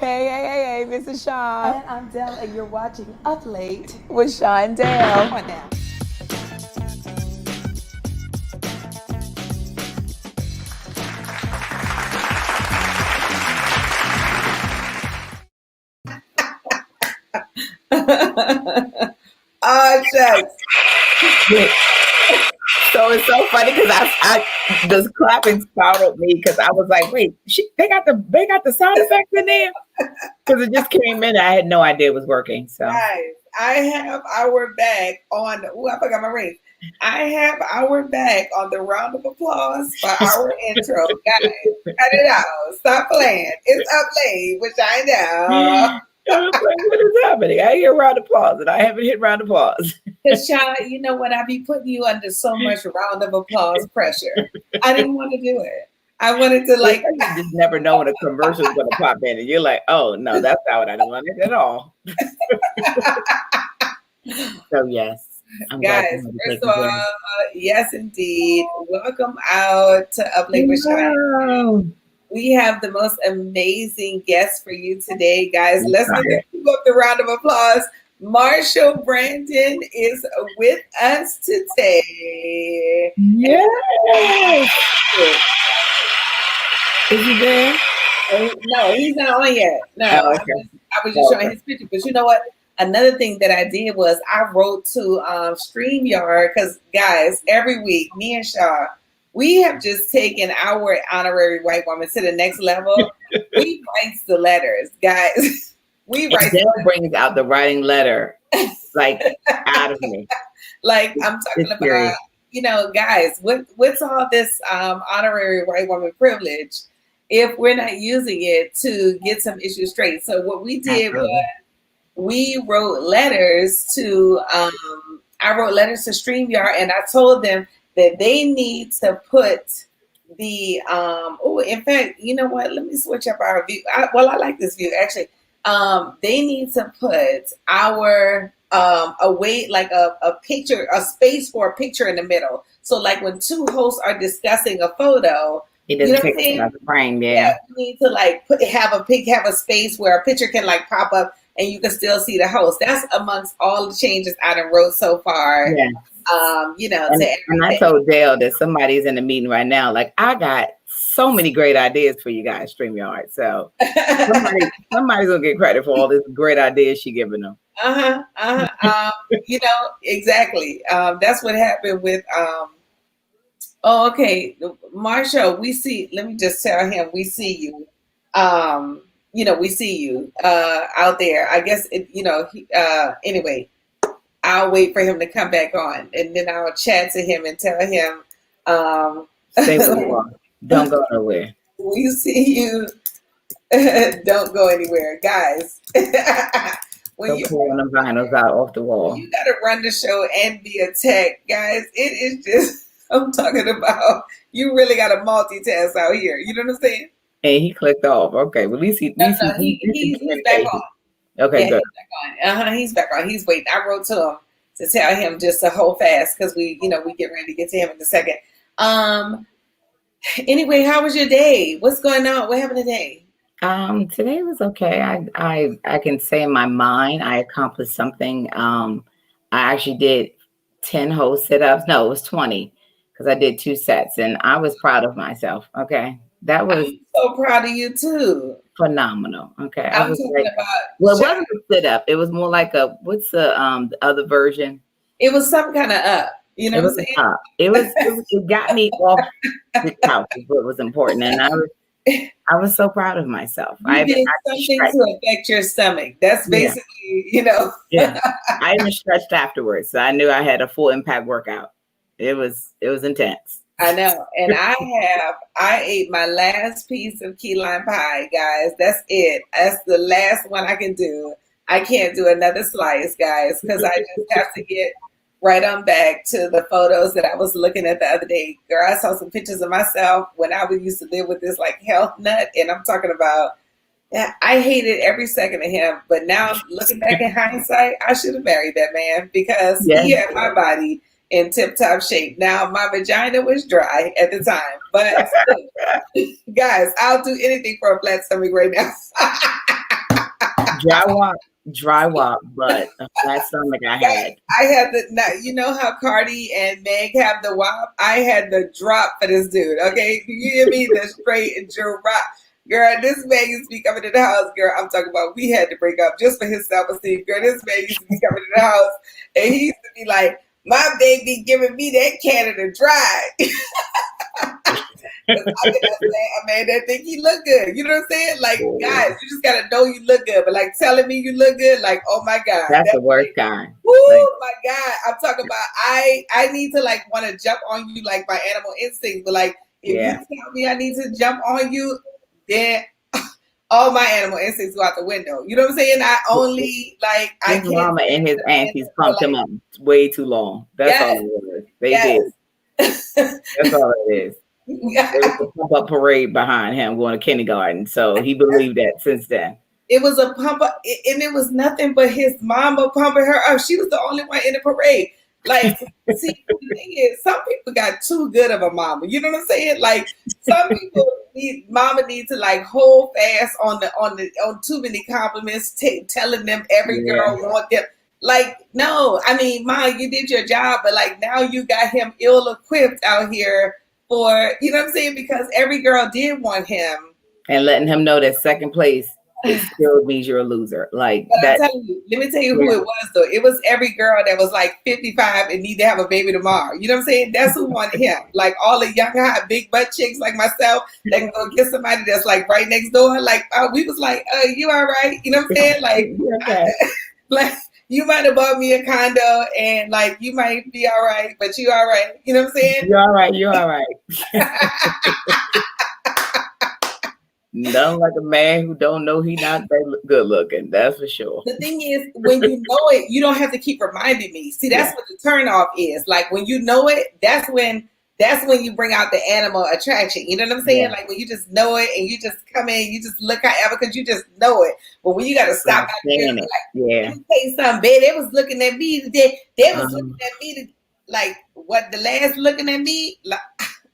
Hey, this is Sean. And I'm Dell, and you're watching Up Late with Sean Dale. Come on now. Oh, shucks. So it's so funny because I this clapping startled me because I was like, wait, they got the sound effects in there because it just came in. I had no idea it was working. So Guys, I have our back on. I forgot my ring. I have our back on the round of applause for our intro. Guys, cut it out. Stop playing. It's Up Late, which I know. I was like, what is happening? I hear round applause and I haven't hit round applause. Because, Sean, you know what? I be putting you under so much round of applause pressure. I didn't want to do it. I wanted to like. You just never know when a commercial is going to pop in, and you're like, "Oh no, that's not what I wanted at all." So yes, guys. First of all, yes, indeed. Welcome out to Up Late with Sean. We have the most amazing guest for you today, guys. Let's give up the round of applause. Marshall Brandon is with us today. Yes. Is he there? No, he's not on yet. No, okay. I was just showing his picture. But you know what? Another thing that I did was I wrote to StreamYard because, guys, every week, me and Shaw, we have just taken our honorary white woman to the next level. We write the letters, guys. We write. Dale brings out the writing letter, like out of me. Like I'm talking about, you know, guys. What's all this honorary white woman privilege if we're not using it to get some issues straight? So what we did was we wrote letters to. I wrote letters to StreamYard, and I told them that they need to put the in fact, you know what? Let me switch up our view. I like this view actually. They need to put our a picture, a space for a picture in the middle. So like when two hosts are discussing a photo, it doesn't take out the frame. Yeah, you need to like have a space where a picture can like pop up and you can still see the host. That's amongst all the changes I done wrote so far. Yeah. You know, and I told Dale that somebody's in the meeting right now. Like, I got so many great ideas for you guys, StreamYard. So somebody's gonna get credit for all this great ideas she giving them. You know, exactly. That's what happened with. Okay, Marshall. We see. Let me just tell him we see you. You know, we see you out there. I guess anyway. I'll wait for him to come back on, and then I'll chat to him and tell him. Stay where you are. Don't go nowhere. We see you. Don't go anywhere, guys. When you're pulling them vinyls out off the wall, you got to run the show and be a tech, guys. It is just. I'm talking about. You really got to multitask out here. You know what I'm saying? And he clicked off. Okay, well, at least he's back on. Okay, good. He's back on. He's waiting. I wrote to him to tell him just to hold fast because we get ready to get to him in a second. Anyway, how was your day? What's going on? What happened today? Today was okay. I can say in my mind I accomplished something. I actually did 10 whole sit-ups. No, it was 20 because I did 2 sets, and I was proud of myself. Okay, that was I'm so proud of you too. Phenomenal. Okay, I was talking about. Well, it wasn't a sit-up. It was more like a what's the other version? It was some kind of up. You know what I'm saying? Up. It got me off the couch. Is what was important, and I was so proud of myself. You did something to affect your stomach. That's basically, you know. Yeah. I even stretched afterwards, so I knew I had a full impact workout. It was intense. I know. And I ate my last piece of key lime pie, guys. That's it. That's the last one I can do. I can't do another slice, guys, because I just have to get right on back to the photos that I was looking at the other day. Girl, I saw some pictures of myself when I used to live with this like health nut. And I'm talking about, I hated every second of him. But now looking back in hindsight, I should have married that man because he had my body in tip-top shape. Now, my vagina was dry at the time, but guys, I'll do anything for a flat stomach right now. dry walk, but that stomach I had. I had the, you know how Cardi and Meg have the WAP? I had the drop for this dude. Okay, do you hear me? The straight and drop. Girl, this man used to be coming to the house. Girl, I'm talking about we had to break up just for his self-esteem. Girl, this man used to be coming to the house and he used to be like, my baby giving me that Canada Dry. I man, that think he look good. You know what I'm saying? Like, guys, you just gotta know you look good. But like telling me you look good, like, oh my God. That's the worst kind. Oh my God. I'm talking about I need to like want to jump on you like my animal instinct. But like if you tell me I need to jump on you, then all my animal instincts go out the window. You know what I'm saying? I only like his mama and his aunties pumped him up way too long. That's all it was. They did. That's all it is. There was a pump up parade behind him going to kindergarten. So he believed that since then. It was a pump up, and it was nothing but his mama pumping her up. She was the only one in the parade. Like, see, the thing is, some people got too good of a mama. You know what I'm saying? Like, some people mama need to like hold fast on too many compliments, telling them every girl want them. Like, no, I mean, Mom, you did your job, but like now you got him ill-equipped out here for, you know what I'm saying? Because every girl did want him. And letting him know that second place, it still means you're a loser. Like but that. Let me tell you who it was though. It was every girl that was like 55 and need to have a baby tomorrow. You know what I'm saying? That's who wanted him. Like all the young, hot, big butt chicks like myself that can go get somebody that's like right next door. Like we was like, you all right? You know what I'm saying? Like, like you might have bought me a condo and like you might be all right, but you all right. You know what I'm saying? You're all right. You're all right. Nothing like a man who don't know he not that good looking. That's for sure. The thing is, when you know it, you don't have to keep reminding me. See, that's what the turn off is. Like when you know it, that's when you bring out the animal attraction. You know what I'm saying? Yeah. Like when you just know it and you just come in, you just look however because you just know it. But when you got to stop out there, like, let me tell you something, babe. They was looking at me today. They was looking at me like what the last looking at me. Like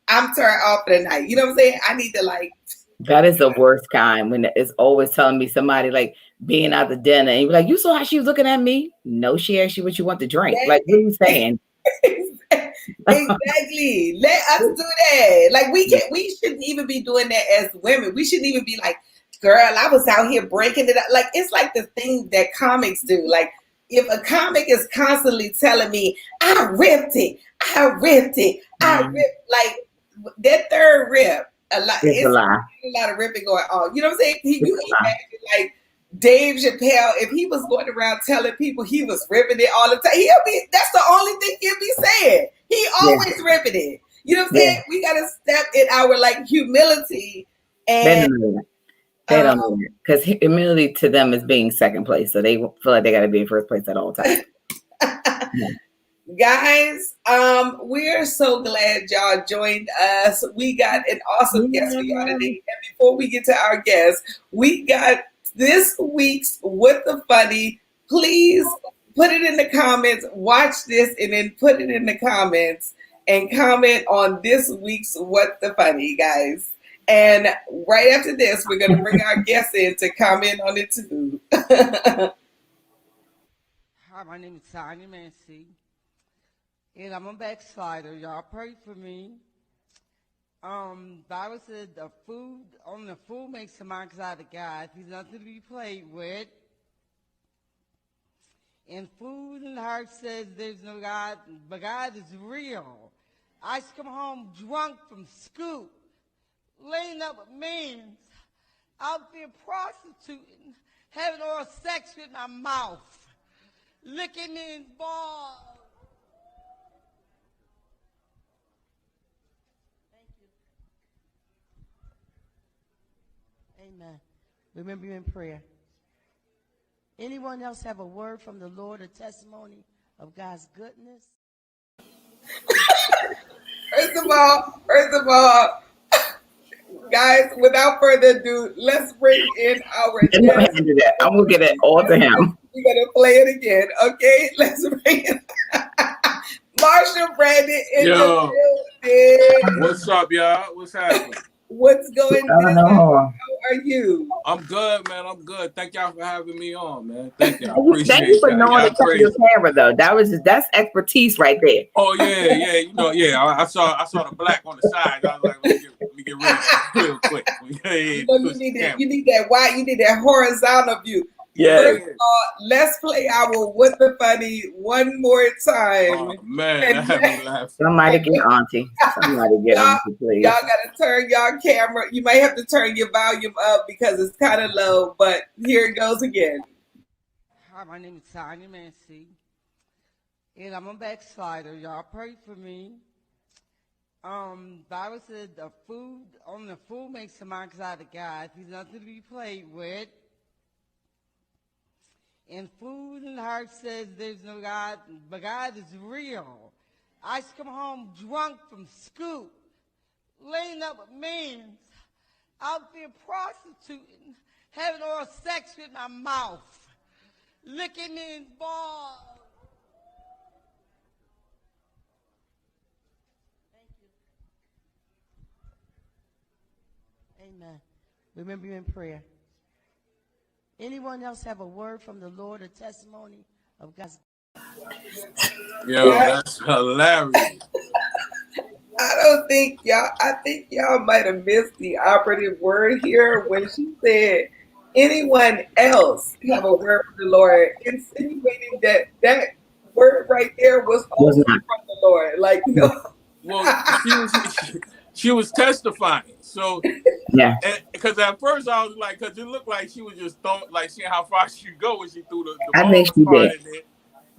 I'm turned off for the night. You know what I'm saying? I need to like. That is the worst kind when it's always telling me somebody like being out the dinner and you're like, you saw how she was looking at me? No, she asked you what you want to drink. Like, what are you saying? Exactly. Let us do that. Like we shouldn't even be doing that as women. We shouldn't even be like, girl, I was out here breaking it up. Like it's like the thing that comics do. Like if a comic is constantly telling me, I ripped it, I ripped, like that third rip. It's a lot of ripping going on. You know what I'm saying? You imagine like Dave Chappelle, if he was going around telling people he was ripping it all the time, that's the only thing he'll be saying. He always ripping it. You know what I'm saying? We gotta step in our like humility and they don't know it. Because humility to them is being second place. So they feel like they gotta be in first place at all times. Guys, we're so glad y'all joined us. We got an awesome guest for y'all today. And before we get to our guest, we got this week's What the Funny. Please put it in the comments. Watch this and then put it in the comments and comment on this week's What the Funny, guys. And right after this, we're going to bring our guest in to comment on it too. Hi, my name is Tanya Mancy. And I'm a backslider. Y'all pray for me. Bible said the food makes the mind out of God. He's nothing to be played with. And food and heart says there's no God, but God is real. I used to come home drunk from school, laying up with men, out there prostituting, having oral sex with my mouth, licking men's balls. Amen. Remember you in prayer. Anyone else have a word from the Lord, a testimony of God's goodness? First of all, guys, without further ado, let's bring in our guest. I'm going to get it all to him. We're going to play it again, okay? Let's bring it. Marshall Brandon in the building. What's up, y'all? What's happening? What's going on? How are you? I'm good, man. I'm good. Thank y'all for having me on, man. Thank y'all. Appreciate Thank you for that. knowing to turn your camera though. That's expertise right there. Oh yeah. You know, yeah. I saw the black on the side. I was like, let me get rid of that real quick. You need that wide. You need that horizontal view. Yeah. First of all, let's play our What the Funny one more time. Oh man, that had me laughing. Somebody get auntie. Somebody get auntie, please. Y'all gotta turn y'all camera. You might have to turn your volume up because it's kind of low. But here it goes again. Hi, my name is Tanya Mancy, and I'm a backslider. Y'all pray for me. Bible said the food makes a man out of God. He's nothing to be played with. And food and heart says there's no God, but God is real. I used to come home drunk from school, laying up with men, out there prostituting, having oral sex with my mouth, licking men's balls. Thank you. Amen. Remember you in prayer. Anyone else have a word from the Lord, a testimony of God's? Yo, that's hilarious. I think y'all might have missed the operative word here when she said, anyone else have a word from the Lord, insinuating that word right there was also from the Lord. Like, you know. Well, she was testifying. So yeah, because at first I was like, because it looked like she was just throwing, like seeing how far she could go when she threw the I think she part did. in there.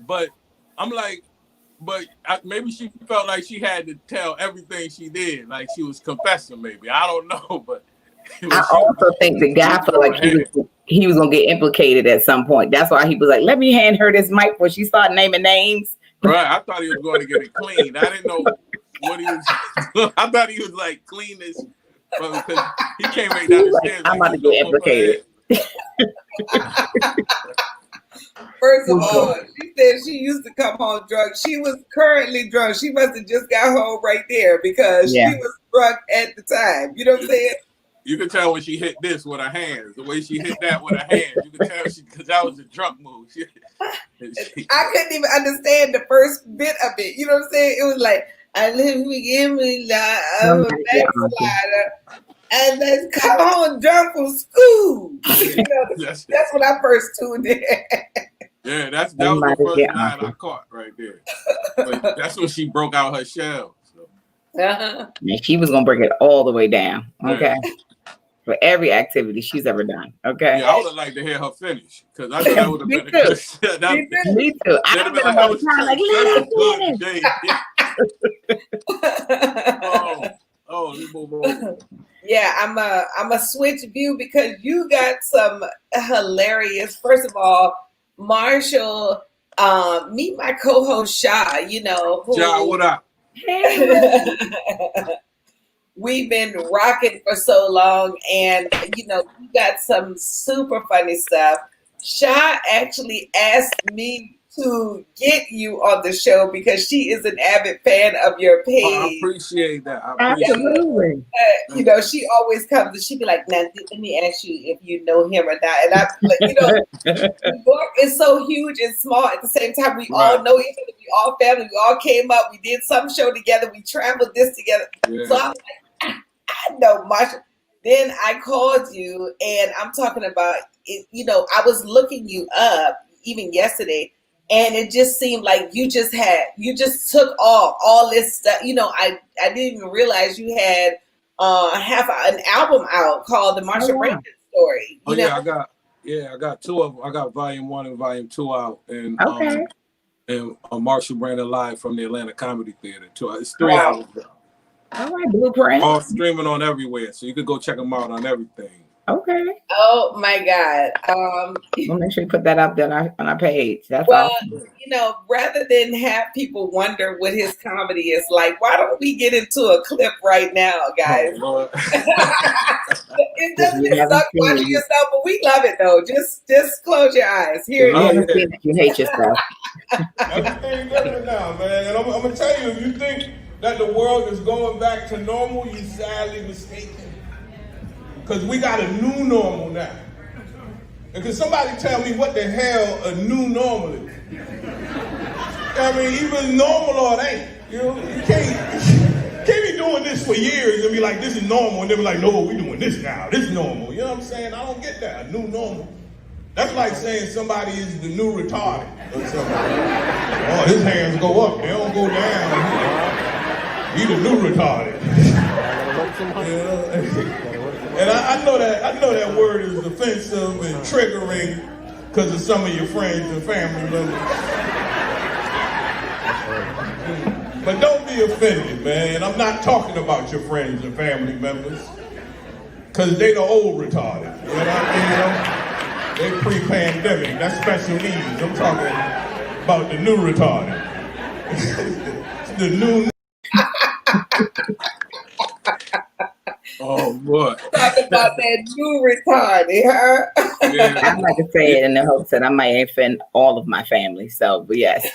But I'm like, maybe she felt like she had to tell everything she did, like she was confessing. Maybe I don't know, but I also think the guy felt like he was gonna get implicated at some point. That's why he was like, "Let me hand her this mic before she started naming names." Right, I thought he was going to get it cleaned. I didn't know what he was. I thought he was like clean this, because he came right down the stairs. I'm about to get implicated. First of all, she said she used to come home drunk. She was currently drunk. She must have just got home right there because she was drunk at the time. You know what I'm saying? You could tell when she hit this with her hands. The way she hit that with her hands, you could tell because that was a drunk move. I couldn't even understand the first bit of it. You know what I'm saying? It was like, I live again, I'm a backslider. And then come home drunk from school. You know, that's when I first tuned in. Yeah, that was the first line I caught right there. But that's when she broke out her shell. So. And she was gonna break it all the way down. Okay. Yeah. For every activity she's ever done. Okay. Yeah, I would have liked to hear her finish because I thought that would have been a good shit. Me too. I would have been like, let move on. Yeah, I'm a switch view because you got some hilarious. First of all, Marshall, meet my co-host Sha. You know, Sha, what up? We've been rocking for so long, and you know, we got some super funny stuff. Sha actually asked me to get you on the show because she is an avid fan of your page. Oh, I appreciate that. Absolutely. You know, she always comes and she be like, "Now, let me ask you if you know him or not." And I'm like, you know, New York is so huge and small at the same time. We all know each other. We all family. We all came up. We did some show together. We traveled this together. Yeah. So I'm like, I know Marsha. Then I called you, and I'm talking about it. You know, I was looking you up even yesterday. And it just seemed like you just took off all this stuff. You know, I didn't even realize you had have an album out called The Marsha Brandon Story. You know? I got two of them. I got Volume 1 and Volume 2 out, and Marsha Brandon Live from the Atlanta Comedy Theater too. It's 3 albums. All right, Blueprint. All streaming on everywhere, so you could go check them out on everything. Okay. Oh my God. We'll make sure you put that up there on our page. That's awesome. You know, rather than have people wonder what his comedy is like, why don't we get into a clip right now, guys? Oh, it doesn't suck watching yourself, but we love it though. Just close your eyes. Here it is. You hate yourself. Everything's different now, man. And I'm gonna tell you, if you think that the world is going back to normal, you're sadly mistaken. Because we got a new normal now. And can somebody tell me what the hell a new normal is? I mean, either normal or it ain't. You know, you can't be doing this for years and be like, this is normal, and then be like, no, we doing this now. This is normal. You know what I'm saying? I don't get that. A new normal. That's like saying somebody is the new retarded or something. Oh, his hands go up, they don't go down. He the new retarded. You know? And I know that word is offensive and triggering because of some of your friends and family members. But don't be offended, man. I'm not talking about your friends and family members because they the old retarded. You know what I mean? They pre-pandemic. That's special needs. I'm talking about the new retarded. The new. Oh boy. Talk about that new retarded, huh? Yeah. I like to say it in the hopes that I might offend all of my family. So, but yes.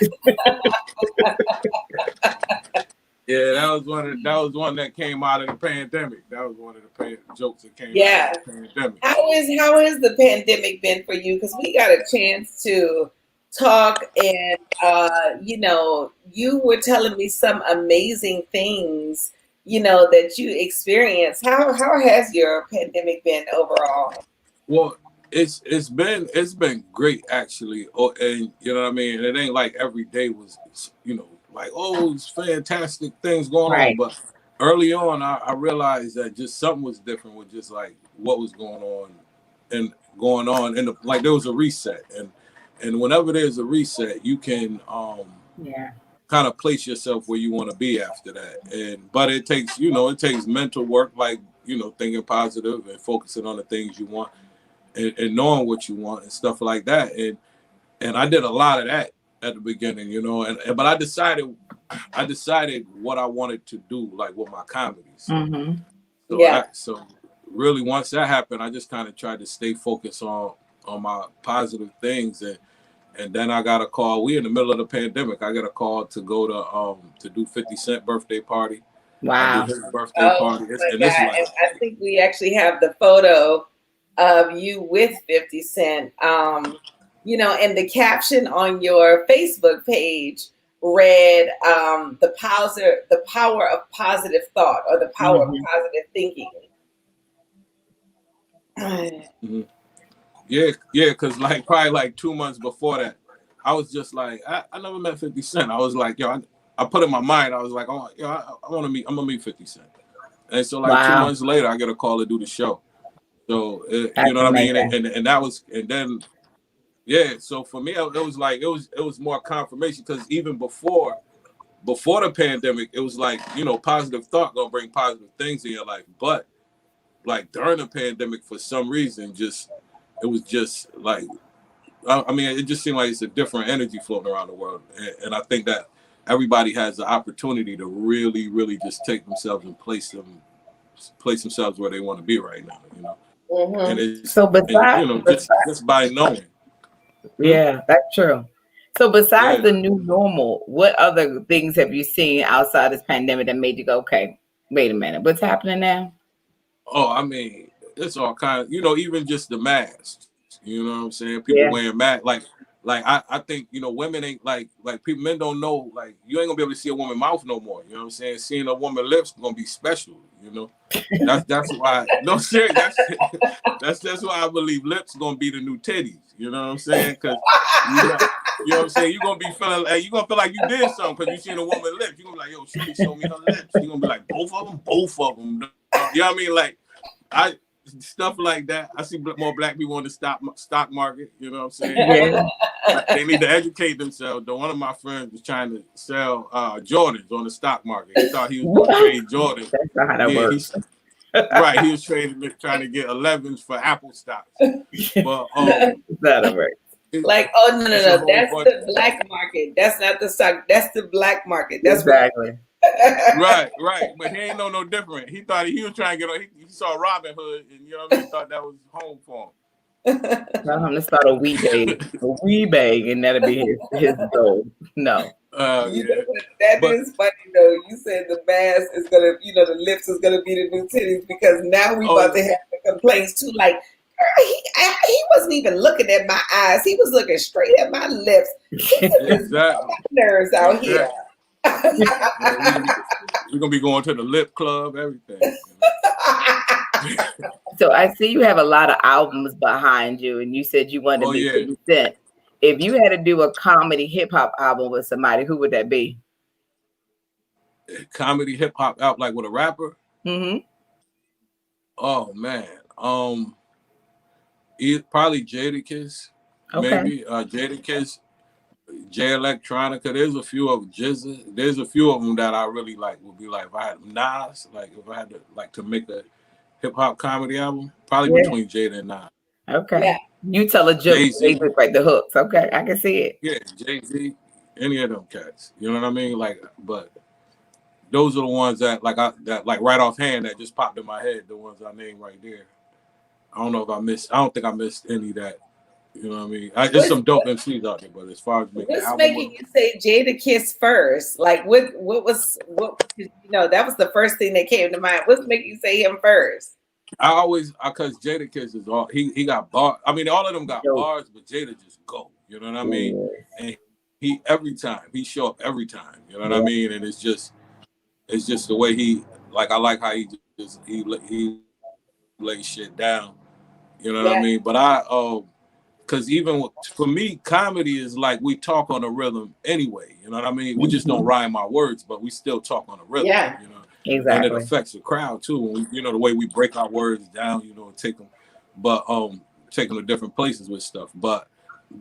Yeah, that was one that came out of the pandemic. That was one of the jokes that came out of the pandemic. How has the pandemic been for you? Because we got a chance to talk, and you know, you were telling me some amazing things, you know, that you experienced. How has your pandemic been overall? Well, it's been great actually. And you know what I mean? It ain't like every day was, you know, like, oh, it's fantastic things going on. But early on, I realized that just something was different with just like what was going on, and like there was a reset, and whenever there's a reset, you can kind of place yourself where you want to be after that. But it takes mental work, like, you know, thinking positive and focusing on the things you want, and knowing what you want and stuff like that. And I did a lot of that at the beginning, you know, but I decided what I wanted to do, like with my comedies. So really, once that happened, I just kind of tried to stay focused on my positive things, and then I got a call. We in the middle of the pandemic. I got a call to go to do 50 Cent birthday party. Wow. I did his birthday party. And I think we actually have the photo of you with 50 Cent. You know, and the caption on your Facebook page read the power of positive thought, or the power of positive thinking. Yeah, because like probably like 2 months before that, I was just like, I never met 50 Cent. I was like, yo, I put in my mind, I was like, oh, yo, I'm gonna meet 50 Cent. And so like 2 months later, I get a call to do the show. So you know what I mean? And that was, and then so for me, it was like it was more confirmation, because even before the pandemic, it was like, you know, positive thought gonna bring positive things in your life. But like during the pandemic, for some reason, it was just like, I mean, it just seemed like it's a different energy floating around the world. And I think that everybody has the opportunity to really, really just take themselves and place themselves where they want to be right now, you know. And it's, so besides, you know, just by knowing. Yeah, that's true. So besides the new normal, what other things have you seen outside this pandemic that made you go, okay, wait a minute, what's happening now? Oh, I mean, it's all kind of, you know, even just the masks, you know what I'm saying? People wearing masks, like I think, you know, women ain't like people, men don't know, like you ain't gonna be able to see a woman's mouth no more. You know what I'm saying? Seeing a woman's lips gonna be special, you know. That's why, no serious, that's why I believe lips gonna be the new titties. You know what I'm saying? Because you know what I'm saying, you're gonna be feeling like, you gonna feel like you did something because you seen a woman's lips. You're gonna be like, yo, she show me her lips. You're gonna be like, both of them. You know what I mean? Like stuff like that. I see more black people on the stock market. You know what I'm saying? Yeah. They need to educate themselves. One of my friends was trying to sell Jordans on the stock market. He thought he was going to trade Jordans. That's not how that works. Right, he was trying to get 11s for Apple stocks. But that'll work. Like, oh no, that's the black market. That's not the stock. That's the black market. That's exactly. Right. But he ain't know no different. He thought he was trying to get on. He saw Robin Hood, and you know what I mean. He thought that was home for him. Tell him to start a wee bag, and that'll be his goal. No. You Yeah, know what? That but is funny though. You said the mask is gonna, the lips is gonna be the new titties because now we about oh, to have the complaints too. Like, girl, he wasn't even looking at my eyes. He was looking straight at my lips. He took his exactly, nerves out here. exactly. Yeah, we're gonna be going to the lip club, everything. So I see you have a lot of albums behind you, and you said you wanted to Oh be yeah, 50 Cent. If you had to do a comedy hip hop album with somebody, who would that be? comedy hip hop out like with a rapper. Mm-hmm. Oh man, probably Jadakiss, Okay. maybe Jadakiss, J Electronica. There's a few of Jizza. There's a few of them that I really like. Would be like if I had Nas, like if I had to to make a hip hop comedy album, probably Yeah. between Jada and Nas. Okay. Yeah. You tell a joke, they Jay-Z, look like the hooks. Okay, I can see it. yeah, Jay-Z, any of them cats. You know what I mean? Like, but those are the ones that that right offhand that just popped in my head. The ones I named right there. I don't know if I missed. I don't think I missed any that. You know what I mean? There's some dope MCs out there, but as far as making an What's album, making you say Jadakiss first? Like, what that was the first thing that came to mind. What's making you say him first? I always because Jadakiss is all he got bars. I mean, all of them got bars, but Jada just go. You know what I mean? And he every time he show up every time. You know what I mean? And it's just the way he I like how he lays shit down. You know what I mean? But because even for me, comedy is like we talk on a rhythm anyway. You know what I mean? We just don't rhyme our words, but we still talk on a rhythm. Yeah. You know, Exactly. and it affects the crowd too. When we, the way we break our words down, and take them, take them to different places with stuff. But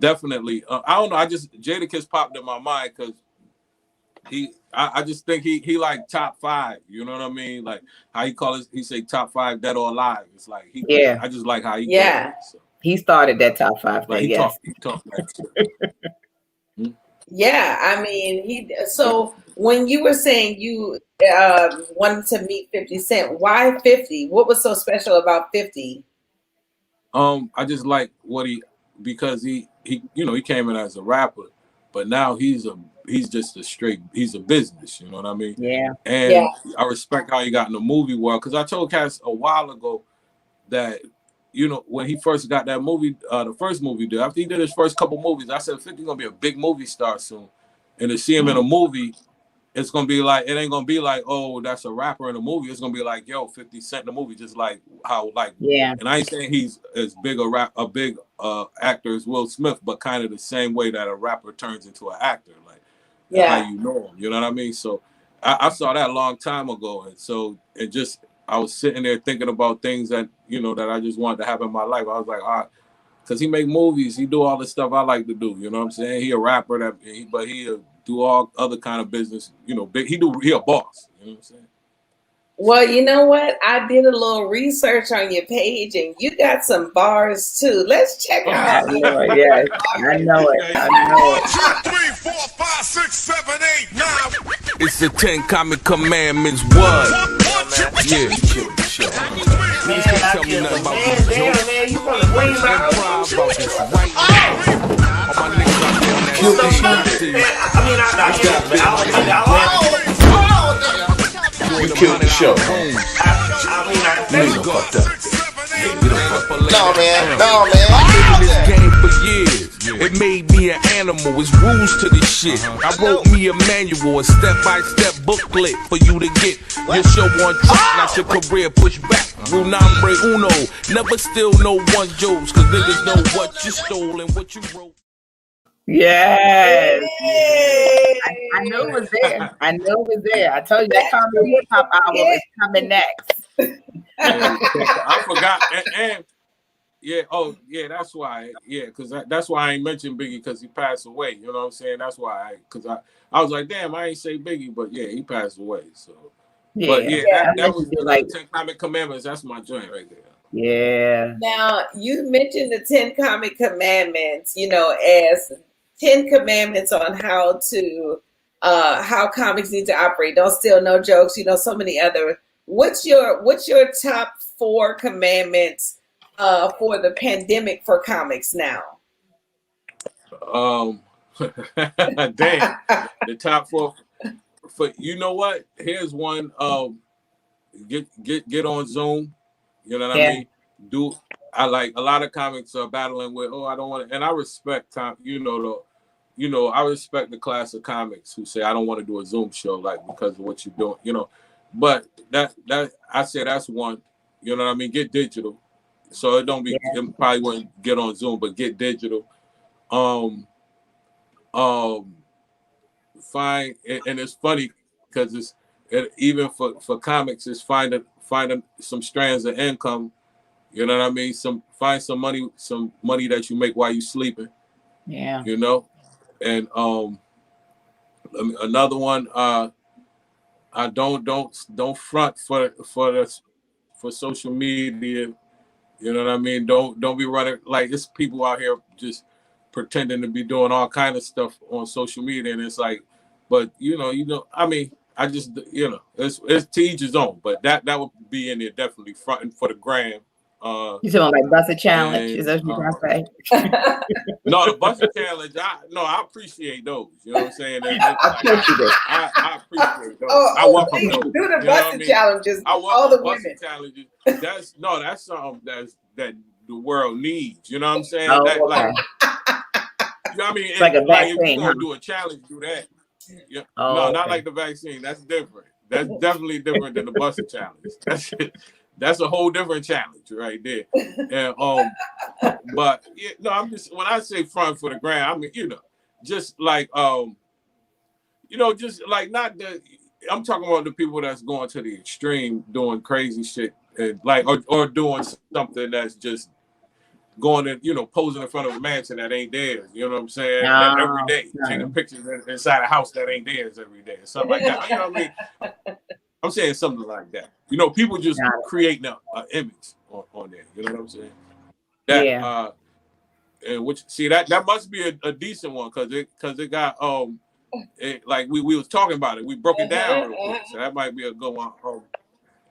definitely, I don't know. Jadakiss popped in my mind because I just think he like top 5. You know what I mean? Like how he call it. He say top 5 dead or alive. It's like I just like how he so. He started that top 5 thing. He talked that shit. Yeah, I mean So when you were saying you wanted to meet 50 Cent, why 50? What was so special about 50? I just like because he came in as a rapper, but now he's just he's a business, you know what I mean? Yeah. And I respect how he got in the movie world, because I told Cass a while ago that when he first got that movie, the first movie deal, after he did his first couple movies, I said 50 gonna be a big movie star soon, and to see him in a movie, it's gonna be like, it ain't gonna be like, oh, that's a rapper in a movie. It's gonna be like, yo, 50 Cent in the movie, just like how and I ain't saying he's as big a big actor as Will Smith, but kind of the same way that a rapper turns into an actor, like how you know him. You know what I mean? So I saw that a long time ago, and so I was sitting there thinking about things that that I just wanted to have in my life. I was like, because he make movies, he do all the stuff I like to do. You know what I'm saying? He a rapper but he do all other kind of business. He a boss. You know what I'm saying? Well, you know what? I did a little research on your page, and you got some bars too. Let's check them out. I know it. I know it. 1, 2, 3, 4, 5, 6, 7, 8, 9. It's the 10 common commandments. What? Yeah. Please can't tell me nothing about this joke. Improv about this right now. All my niggas out there on that stage. You killed the show. Let's go. No, man. I've been in this game for years. It made me an animal. It's rules to this shit. I wrote me a manual, a step-by-step booklet for you to get your show on track. Not your career push back. Rule nombre uno. Never steal no one jokes, cause niggas know what you stole and what you wrote. Yes. I know it was there. I told you that comedy hip hop album is coming next. I forgot. And that's why. Yeah, because that's why I ain't mentioned Biggie, because he passed away. You know what I'm saying? That's why. Because I was like, damn, I ain't say Biggie, but yeah, he passed away. So, but that was the 10 Common Commandments. That's my joint right there. Yeah. Now you mentioned the 10 Common Commandments. As 10 commandments on how comics need to operate. Don't steal no jokes. So many other. What's your top 4 commandments for the pandemic for comics now? Damn. The top 4 for you know what? Here's one. Get on Zoom. You know what I mean? I like a lot of comics are battling with, I don't want to, and I respect time, I respect the class of comics who say I don't want to do a Zoom show like because of what you're doing, But that I say that's one, you know what I mean? Get digital. So it don't be it probably wouldn't get on Zoom, but get digital. Find and it's funny because even for comics, it's finding some strands of income. You know what I mean? Find some money that you make while you sleeping. Yeah. And another one. I don't front for social media. You know what I mean? Don't be running like it's people out here just pretending to be doing all kind of stuff on social media, and it's like, but I mean, I just it's to each his own, but that would be in there definitely fronting for the gram. You talking like Busted Challenge? Is that what you're gonna say? No, the Busted Challenge. I appreciate those. You know what I'm saying? I appreciate those. I welcome those. Do the Busted Challenges. I welcome all the Busted Challenges. That's something that the world needs. You know what I'm saying? Oh, that, okay. like, you know what I mean? It's like a vaccine. If you're gonna do a challenge, do that. Yeah. Oh, no, not like the vaccine. That's different. That's definitely different than the Busted Challenge. That's a whole different challenge right there. And but I'm just when I say front for the gram, I mean, just like just like not the I'm talking about the people that's going to the extreme doing crazy shit and like or doing something that's just going and posing in front of a mansion that ain't theirs. You know what I'm saying? Every day, taking pictures inside a house that ain't theirs every day, something like that. You know what I mean? I'm saying something like that. People just creating an image on there. You know what I'm saying? That, and which that must be a decent one because it got like we was talking about it. We broke it down real quick, so that might be a good one.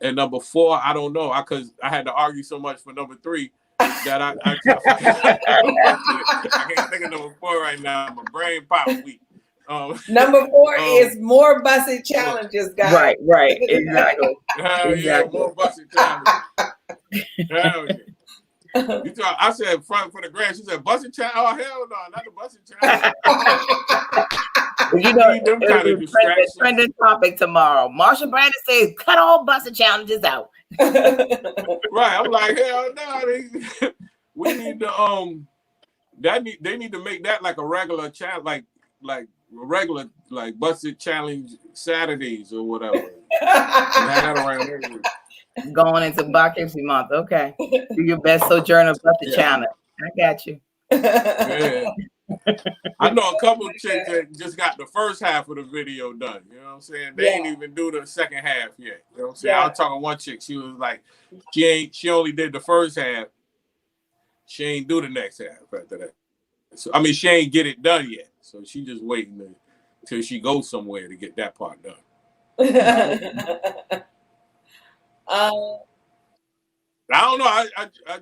And number 4, I don't know, because I had to argue so much for number 3 that I can't think of number 4 right now. My brain pop weak. Number 4 is more Busted Challenges, guys. Right, exactly. Yeah, more Busted Challenges. Hell yeah. I said front for the gram. She said Busted Challenge. Oh hell no, not the Busted Challenge. It's a trending topic tomorrow. Marsha Brandon says, "Cut all Busted Challenges out." Right, I'm like, hell no. We need to they need to make that like a regular challenge, like regular like Busted Challenge Saturdays or whatever. That around everywhere. Going into Black History Month. Okay. Do your best sojourner Busted Challenge. I got you. Yeah. I know a couple of chicks that just got the first half of the video done. You know what I'm saying? They ain't even do the second half yet. You know what I'm saying? I was talking to one chick. She was like, she only did the first half. She ain't do the next half after that. So I mean, she ain't get it done yet. So she just waiting till she goes somewhere to get that part done. I don't know. I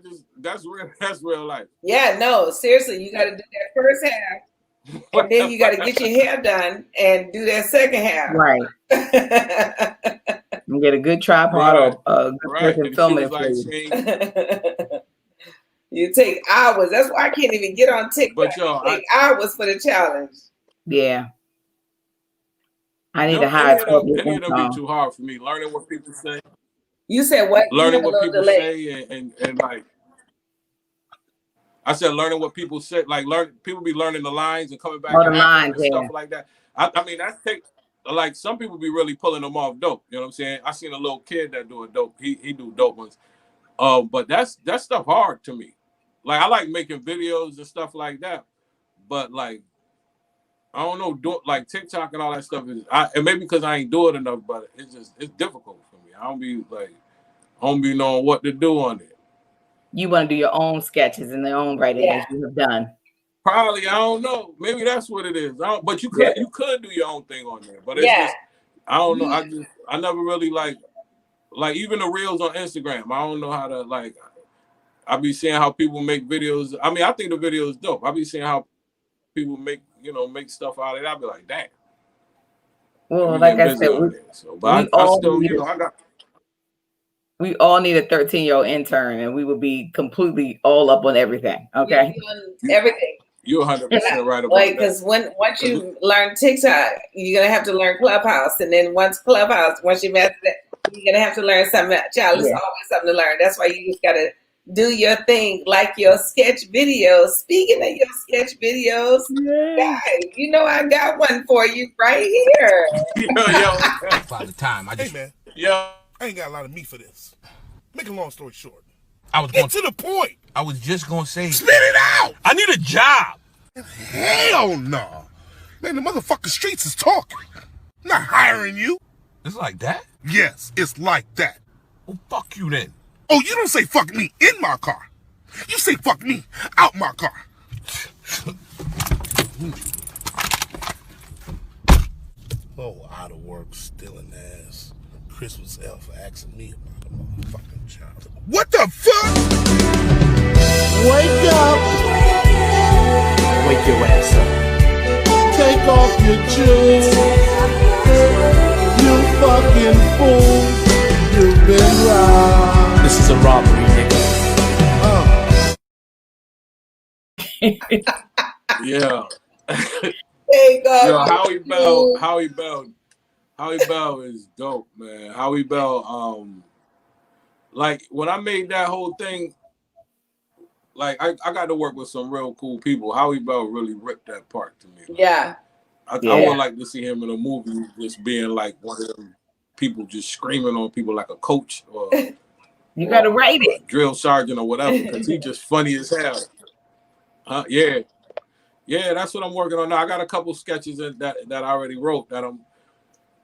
just that's real life. Yeah, no, seriously, you got to do that first half, and then you got to get your hair done and do that second half. Right. You get a good tripod or good person filming it. You take hours. That's why I can't even get on TikTok. But take hours for the challenge. Yeah. I need to hire. Any of them be too hard for me. Learning what people say. You said what? Learning what people say and like I said, learning what people say, like people be learning the lines and coming back and stuff like that. I mean, that's like some people be really pulling them off dope. You know what I'm saying? I seen a little kid that do a dope. He do dope ones. But that's stuff hard to me. Like I like making videos and stuff like that. But like I don't know, like TikTok and all that stuff and maybe because I ain't do it enough, but it's difficult for me. I don't be knowing what to do on it. You want to do your own sketches in their own writing as you have done. Probably, I don't know. Maybe that's what it is. But you could do your own thing on there. But it's just I don't know. I never really like even the reels on Instagram. I don't know how to I be seeing how people make videos. I mean, I think the video is dope. I be seeing how people make stuff out of it, I'll be like, damn. Well, We like getting I busy said, out there. So, but I still, I got. We all need a 13-year-old intern, and we would be completely all up on everything. Okay, everything. You're 100% right about like, that. because once you learn TikTok, you're gonna have to learn Clubhouse, and then once you master that, you're gonna have to learn something else. Child, there's always something to learn. That's why you just gotta do your thing, like your sketch videos. Speaking of your sketch videos, guys, you know I got one for you right here. By the time Hey man, I ain't got a lot of meat for this. Make a long story short. Get to the point. I was just gonna say, Spit it out. I need a job. Hell no. Man, the motherfucking streets is talking. I'm not hiring you. It's like that? Yes, it's like that. Well, fuck you then. Oh, you don't say fuck me in my car. You say fuck me out my car. Oh, out of work, stealing ass. Chris was L for asking me about the motherfucking job. What the fuck? Wake up. Wake your ass up. Take off your shoes. You fucking fool. You've been robbed. This is a robbery, nigga. Yeah. There go. Yo, Howie Bell is dope, man. Howie Bell, like when I made that whole thing, like I got to work with some real cool people. Howie Bell really ripped that part to me. Like, I would like to see him in a movie just being like one of them people just screaming on people like a coach or you got to write it, drill sergeant or whatever, because he's just funny as hell. Yeah, that's what I'm working on now. I got a couple sketches that I already wrote that I'm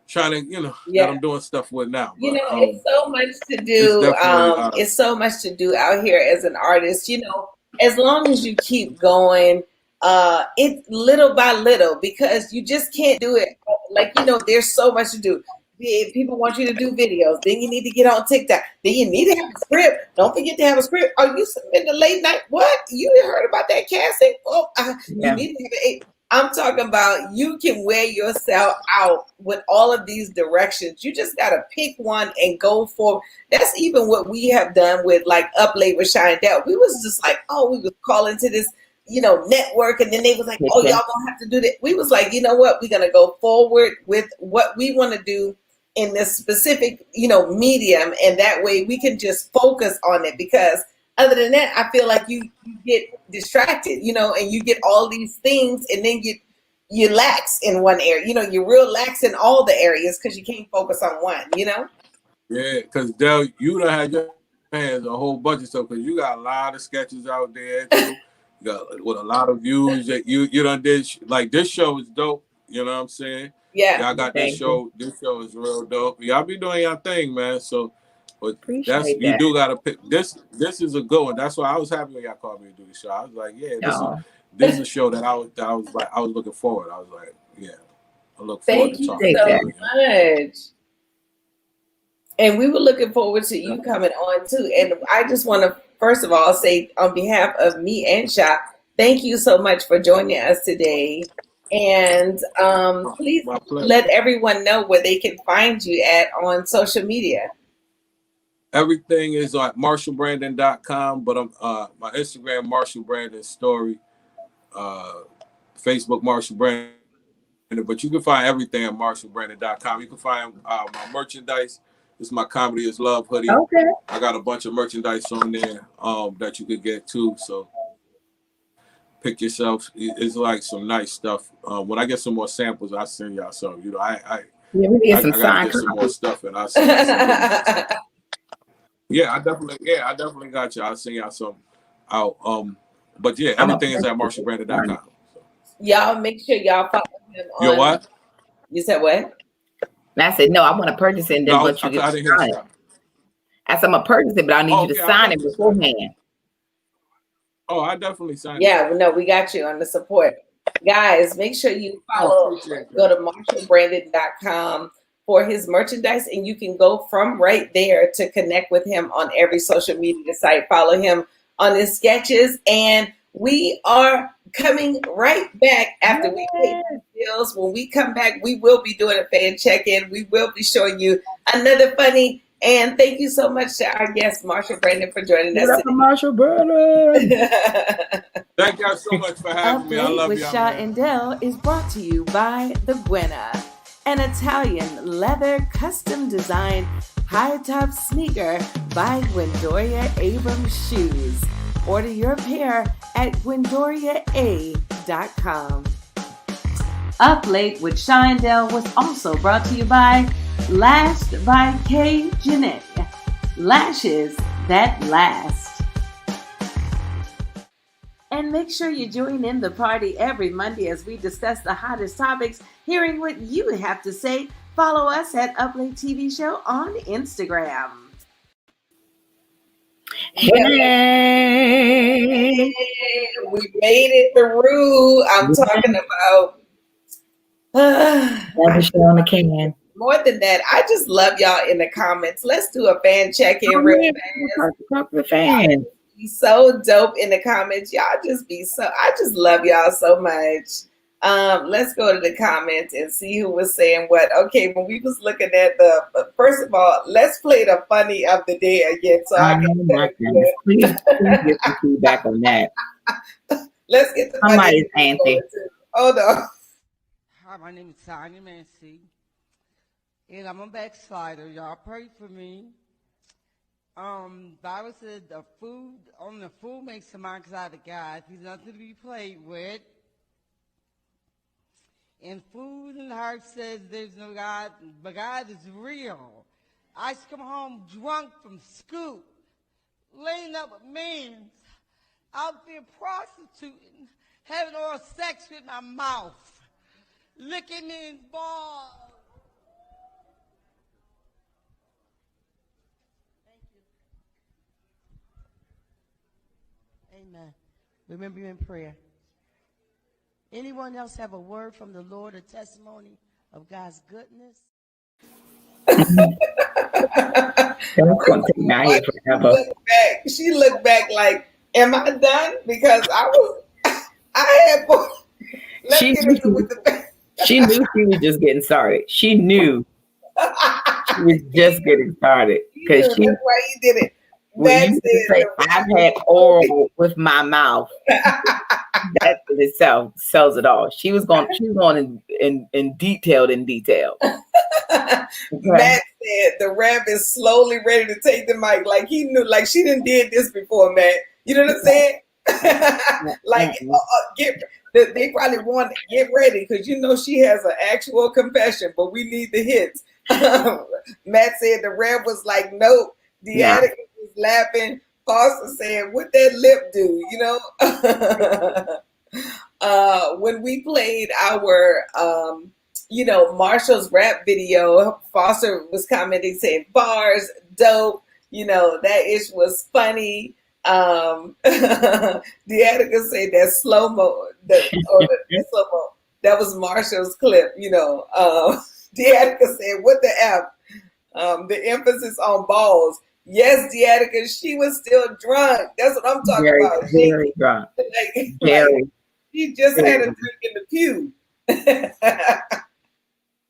trying to, that I'm doing stuff with now. But, it's so much to do. It's so much to do out here as an artist. As long as you keep going, it's little by little, because you just can't do it. Like, there's so much to do. People want you to do videos. Then you need to get on TikTok. Then you need to have a script. Don't forget to have a script. Are you submitting a late night? What? You heard about that casting? Oh, you need to have I'm talking about you can wear yourself out with all of these directions. You just got to pick one and go for. That's even what we have done with like Up Late with Shine Dell. We was just like, we was calling to this, network. And then they was like, y'all gonna have to do that. We was like, you know what? We're going to go forward with what we want to do in this specific, medium. And that way we can just focus on it, because other than that, I feel like you get distracted, and you get all these things, and then you lax in one area. You're real lax in all the areas because you can't focus on one, Yeah, because Del, you done had your hands a whole bunch of stuff, because you got a lot of sketches out there too. You got with a lot of views that you done did. Like, this show is dope. You know what I'm saying? Yeah. Y'all got this show. This show is real dope. Y'all be doing your thing, man. So. But you do gotta pick this. This is a good one. That's why I was happy when y'all called me to do the show. I was like, this is a show that I was looking forward. I was like, I look forward to talking. Thank you so much. And we were looking forward to you coming on too. And I just want to first of all say, on behalf of me and Sha, thank you so much for joining us today. And please let everyone know where they can find you at on social media. Everything is on marshallbrandon.com, but I'm my Instagram, Marshall Brandon Story, Facebook, Marshall Brandon. But you can find everything at marshallbrandon.com. You can find my merchandise. It's my Comedy is Love hoodie. Okay. I got a bunch of merchandise on there that you could get too. So pick yourself. It's like some nice stuff. When I get some more samples, I'll send y'all some. I gotta get some more stuff, and I'll send y'all some. I definitely got you. I'll send y'all some out. But everything is at marshallbrandon.com. So. Y'all make sure y'all follow him on. You what? You said what? And I said, no, I want to purchase it and then let you get sign it. I said, I'm going to purchase it, but I need you to sign it beforehand. Oh, I definitely signed it. Yeah, no, we got you on the support. Guys, make sure you follow, go to marshallbrandon.com for his merchandise, and you can go from right there to connect with him on every social media site. Follow him on his sketches, and we are coming right back after we pay the bills. When we come back, we will be doing a fan check-in. We will be showing you another funny. And thank you so much to our guest, Marshall Brandon, for joining us today. Marshall Brandon. Thank y'all so much for having me. I love with y'all. Shaw and Dell is brought to you by the Gwenna, an Italian leather custom designed high top sneaker by Gwendoria Abrams Shoes. Order your pair at GwendoriaA.com. Up Late with Shaw and Dell was also brought to you by Lashed by K. Jeanette. Lashes that last. And make sure you join in the party every Monday as we discuss the hottest topics, hearing what you have to say. Follow us at Up Late TV Show on Instagram. Hey. We made it through. I'm talking about on the can. more than that. I just love y'all in the comments. Let's do a fan check-in real fast. Talk to the fans. Be so dope in the comments. Y'all just be so, I just love y'all so much. Let's go to the comments and see who was saying what. Okay, when we was looking at first of all, let's play the funny of the day again. So I can please get some feedback on that. Let's get the somebody's auntie. Hold on. Hi, my name is Tanya Mancy, and I'm a backslider. Y'all pray for me. Bible said the fool makes a mind out of God. He's nothing to be played with. And food and heart says there's no God, but God is real. I used to come home drunk from school, laying up with men, out there prostituting, having oral sex with my mouth, licking men's balls. Amen. Remember you in prayer. Anyone else have a word from the Lord, a testimony of God's goodness? She looked back like, am I done? Because she knew she was just getting started. She knew she was just getting started. Because that's why you did it. I've had oral with my mouth. That in itself sells it all. She was going in detail. Matt said the rap is slowly ready to take the mic. Like he knew, like she didn't did this before, Matt. You know what I'm saying? They probably want to get ready because you know she has an actual confession, but we need the hits. Matt said the rap was like, nope. The attic was laughing. Foster said, what that lip do, you know? When we played our, Marshall's rap video, Foster was commenting saying, bars, dope, that ish was funny. The Attica said that slow-mo, that was Marshall's clip, The Attica said, what the F? The emphasis on balls. Yes, Deatica, she was still drunk. That's what I'm talking about. Very drunk. Like, she just had a drink in the pew. I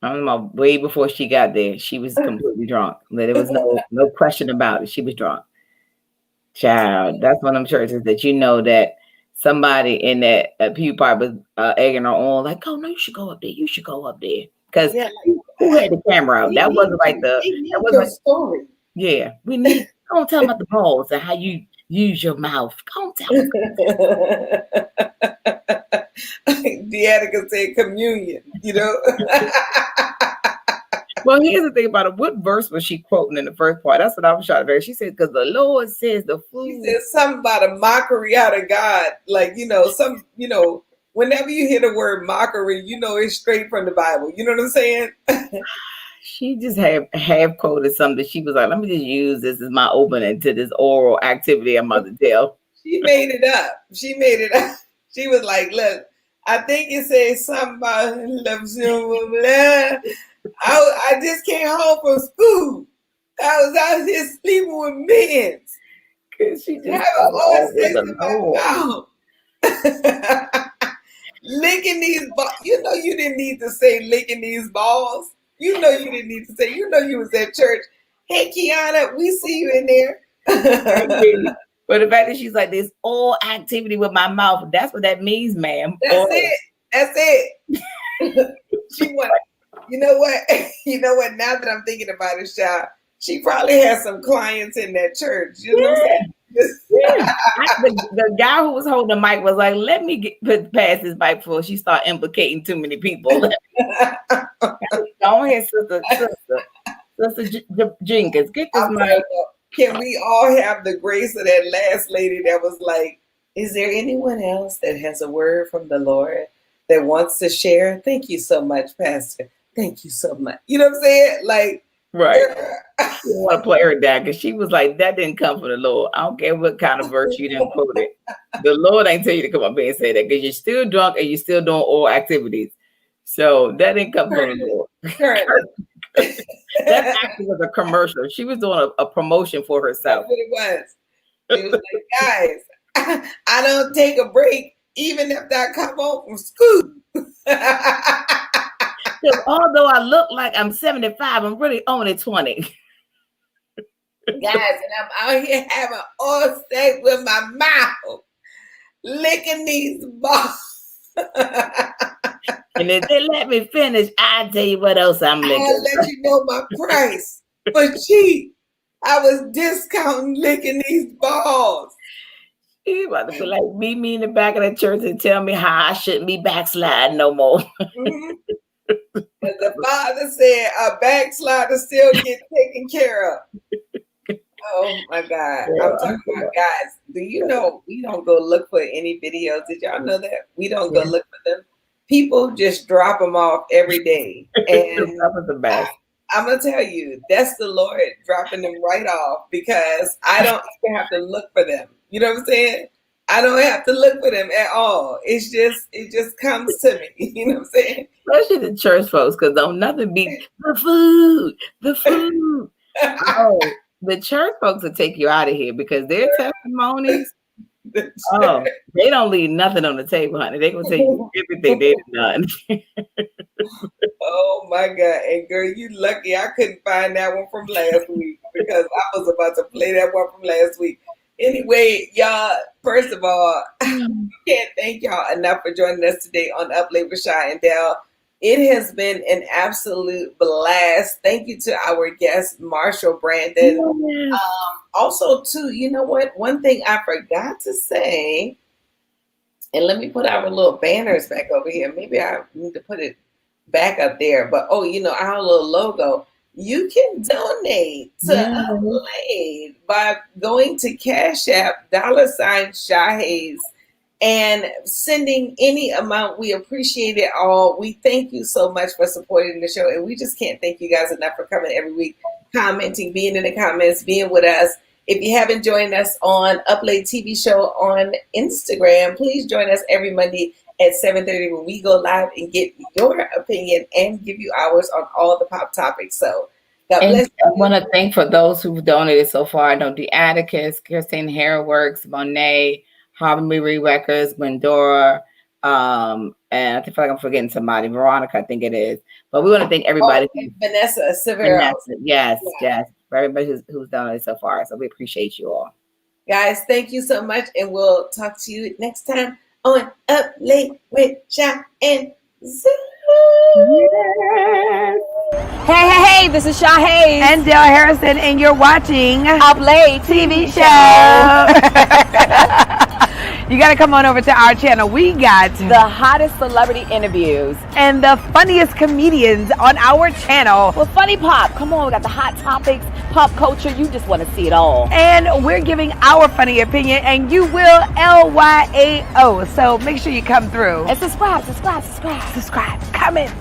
don't know, way before she got there, she was completely drunk. There was no question about it. She was drunk. Child, that's one of them churches that that somebody in that pew part was egging her on, like, oh no, you should go up there. You should go up there. Because who had the camera out? That wasn't like that wasn't story. Yeah, don't tell them about the balls and how you use your mouth. Don't tell them. Deatica said communion, Well, here's the thing about it. What verse was she quoting in the first part? That's what I was trying to figure. She said, because the Lord says the food. She said something about a mockery out of God. Like, whenever you hear the word mockery, it's straight from the Bible. You know what I'm saying? She just half quoted something. She was like, let me just use this as my opening to this oral activity I'm about to tell. She made it up. She was like, look, I think it says something about I just came home from school. I was out here sleeping with men. She just licking these balls. You know you didn't need to say licking these balls. You know you didn't need to say. You know you was at church. Hey, Kiana, we see you in there. But the fact that she's like this all activity with my mouth, that's what that means, ma'am. That's it. That's it. She went. You know what? You know what? Now that I'm thinking about it, Sha, she probably has some clients in that church. You know what I'm saying? The guy who was holding the mic was like, "Let me put past this mic before she start implicating too many people." Go ahead, sister Jenkins, get this mic. Can we all have the grace of that last lady that was like, "Is there anyone else that has a word from the Lord that wants to share?" Thank you so much, Pastor. Thank you so much. You know what I'm saying? Like, right. I didn't want to play her down because she was like, that didn't come from the Lord. I don't care what kind of verse you didn't quote it. The Lord ain't tell you to come up here and say that because you're still drunk and you're still doing all activities. So that didn't come from the Lord. That actually was a commercial. She was doing a promotion for herself. That's what it was. It was like, guys, I don't take a break even if I come home from school. Although I look like I'm 75, I'm really only 20. Guys, and I'm out here having all sex with my mouth, licking these balls. And if they let me finish, I'll tell you what else I'm licking. I'll let you know my price for cheap. I was discounting licking these balls. You about to be like, meet me in the back of the church and tell me how I shouldn't be backsliding no more. Mm-hmm. The Father said a backslider still get taken care of. Oh my God. Yeah, I'm talking about, guys, do you know we don't go look for any videos? Did y'all know that? We don't go look for them. People just drop them off every day. And the best. I'm going to tell you, that's the Lord dropping them right off because I don't even have to look for them. You know what I'm saying? I don't have to look for them at all. It just comes to me. You know what I'm saying? Especially the church folks, because don't nothing beat the food. Oh, the church folks will take you out of here because their testimonies, they don't leave nothing on the table, honey. They gonna tell you everything they've done. Oh my God. And girl, you lucky I couldn't find that one from last week because I was about to play that one from last week. Anyway, y'all, first of all, I can't thank y'all enough for joining us today on Up Late with Shy and Dell. It has been an absolute blast. Thank you to our guest, Marshall Brandon. Also, too, you know what? One thing I forgot to say, and let me put our little banners back over here. Maybe I need to put it back up there. But, our little logo. You can donate to Upload by going to Cash App, $Shahays, and sending any amount. We appreciate it all. We thank you so much for supporting the show. And we just can't thank you guys enough for coming every week, commenting, being in the comments, being with us. If you haven't joined us on Upload TV show on Instagram, please join us every Monday at 7:30 when we go live and get your opinion and give you ours on all the pop topics. So God bless you. I want to thank for those who've donated so far. I know the Atticus, Kirsten Hairworks, Monet, Harvey Marie Records, Glendora, and I feel like I'm forgetting somebody. Veronica, I think it is. But we want to thank everybody. Vanessa Severo. Yes. For everybody who's donated so far. So we appreciate you all. Guys, thank you so much. And we'll talk to you next time on Up Late with Shy and Zoo. Yes. Hey, this is Shahays and Dale Harrison, and you're watching Up Late TV show. You got to come on over to our channel. We got the hottest celebrity interviews and the funniest comedians on our channel. With Funny Pop. Come on, we got the hot topics, pop culture. You just want to see it all. And we're giving our funny opinion, and you will LYAO. So make sure you come through. And subscribe. Comment.